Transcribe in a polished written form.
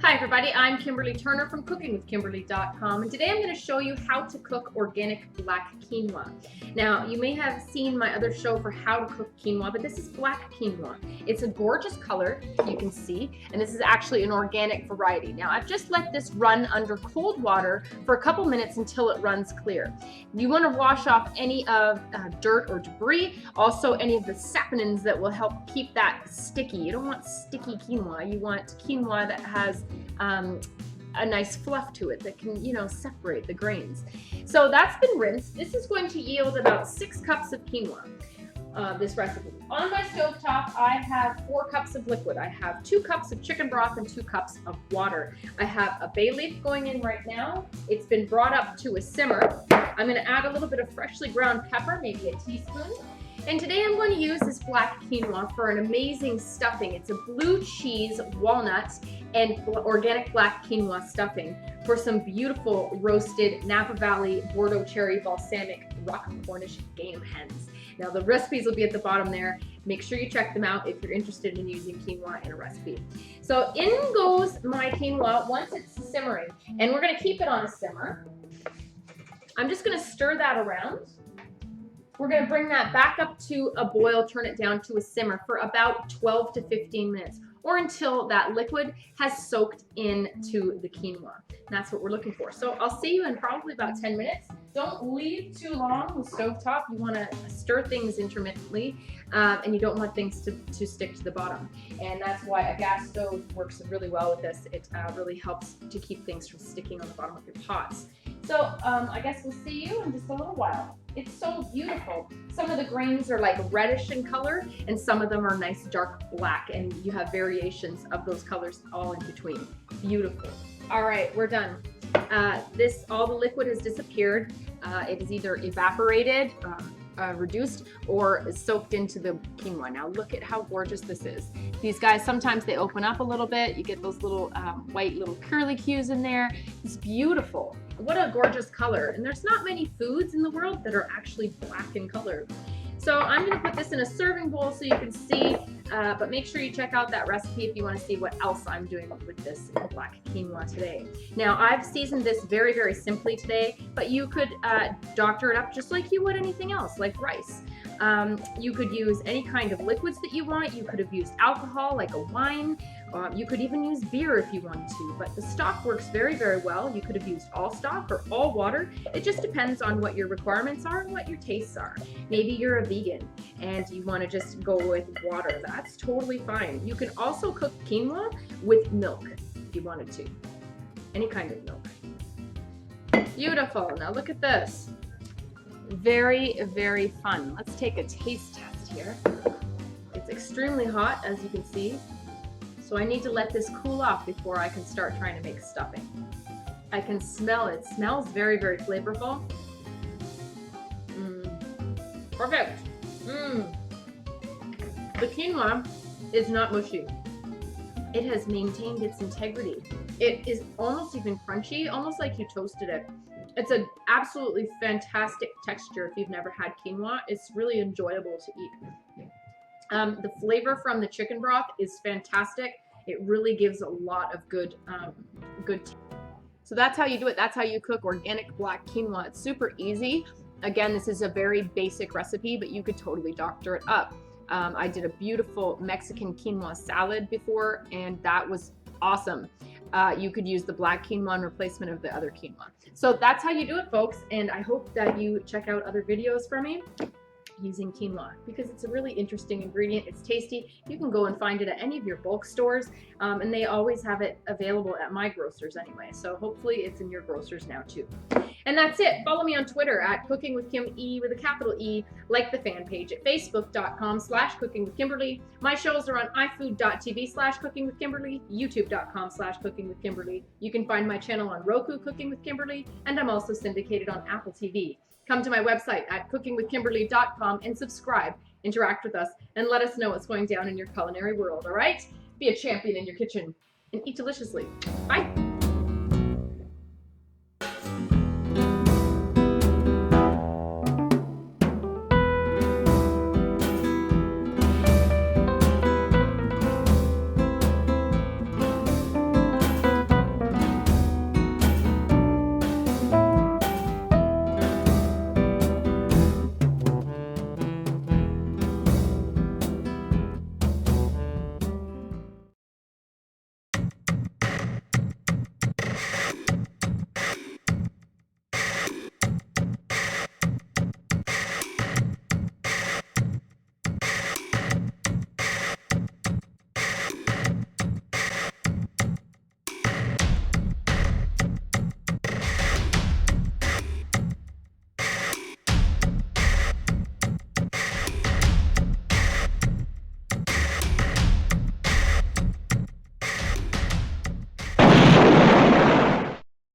Hi everybody, I'm Kimberly Turner from cookingwithkimberly.com, and today I'm going to show you how to cook organic black quinoa. Now, you may have seen my other show for how to cook quinoa, but this is black quinoa. It's a gorgeous color, you can see, and this is actually an organic variety. Now, I've just let this run under cold water for a couple minutes until it runs clear. You want to wash off any of dirt or debris, also any of the saponins that will help keep that sticky. You don't want sticky quinoa, you want quinoa that has a nice fluff to it that can, separate the grains. So that's been rinsed. This is going to yield about 6 cups of quinoa, this recipe. On my stovetop, I have 4 cups of liquid. I have 2 cups of chicken broth and 2 cups of water. I have a bay leaf going in right now. It's been brought up to a simmer. I'm going to add a little bit of freshly ground pepper, maybe a teaspoon. And today I'm going to use this black quinoa for an amazing stuffing. It's a blue cheese, walnut, and organic black quinoa stuffing for some beautiful roasted Napa Valley Bordeaux cherry balsamic rock Cornish game hens. Now the recipes will be at the bottom there. Make sure you check them out if you're interested in using quinoa in a recipe. So in goes my quinoa once it's simmering, and we're going to keep it on a simmer. I'm just going to stir that around. We're going to bring that back up to a boil, turn it down to a simmer for about 12 to 15 minutes, or until that liquid has soaked into the quinoa. And that's what we're looking for. So I'll see you in probably about 10 minutes. Don't leave too long with stovetop. You want to stir things intermittently, and you don't want things to stick to the bottom. And that's why a gas stove works really well with this. It really helps to keep things from sticking on the bottom of your pots. So I guess we'll see you in just a little while. It's so beautiful. Some of the grains are like reddish in color, and some of them are nice dark black, and you have variations of those colors all in between. Beautiful. All right, we're done. All the liquid has disappeared. It is either evaporated, reduced, or soaked into the quinoa. Now look at how gorgeous this is. These guys, sometimes they open up a little bit. You get those little white little curlicues in there. It's beautiful. What a gorgeous color. And there's not many foods in the world that are actually black in color. So I'm going to put this in a serving bowl so you can see, but make sure you check out that recipe if you want to see what else I'm doing with this black quinoa today. Now I've seasoned this very, very simply today, but you could doctor it up just like you would anything else, like rice. You could use any kind of liquids that you want. You could have used alcohol like a wine. You could even use beer if you wanted to, but the stock works very, very well. You could have used all stock or all water. It just depends on what your requirements are and what your tastes are. Maybe you're a vegan and you want to just go with water. That's totally fine. You can also cook quinoa with milk if you wanted to. Any kind of milk. Beautiful. Now look at this. Very, very fun. Let's take a taste test here. It's extremely hot, as you can see. So I need to let this cool off before I can start trying to make stuffing. I can smell it. It smells very, very flavorful. Perfect. The quinoa is not mushy. It has maintained its integrity. It is almost even crunchy, almost like you toasted it. It's an absolutely fantastic texture if you've never had quinoa. It's really enjoyable to eat. The flavor from the chicken broth is fantastic. It really gives a lot of good taste. So that's how you do it. That's how you cook organic black quinoa. It's super easy. Again, this is a very basic recipe, but you could totally doctor it up. I did a beautiful Mexican quinoa salad before, and that was awesome. You could use the black quinoa in replacement of the other quinoa. So that's how you do it, folks, and I hope that you check out other videos from me using quinoa because it's a really interesting ingredient. It's tasty. You can go and find it at any of your bulk stores, and they always have it available at my grocers anyway, so hopefully it's in your grocers now too. And that's it. Follow me on Twitter at cookingwithkime with a capital E. Like the fan page at facebook.com/cookingwithkimberly. My shows are on ifood.tv/cookingwithkimberly, youtube.com/cookingwithkimberly. You can find my channel on Roku, Cooking with Kimberly, and I'm also syndicated on Apple TV. Come to my website at cookingwithkimberly.com and subscribe, interact with us, and let us know what's going down in your culinary world, all right? Be a champion in your kitchen and eat deliciously. Bye.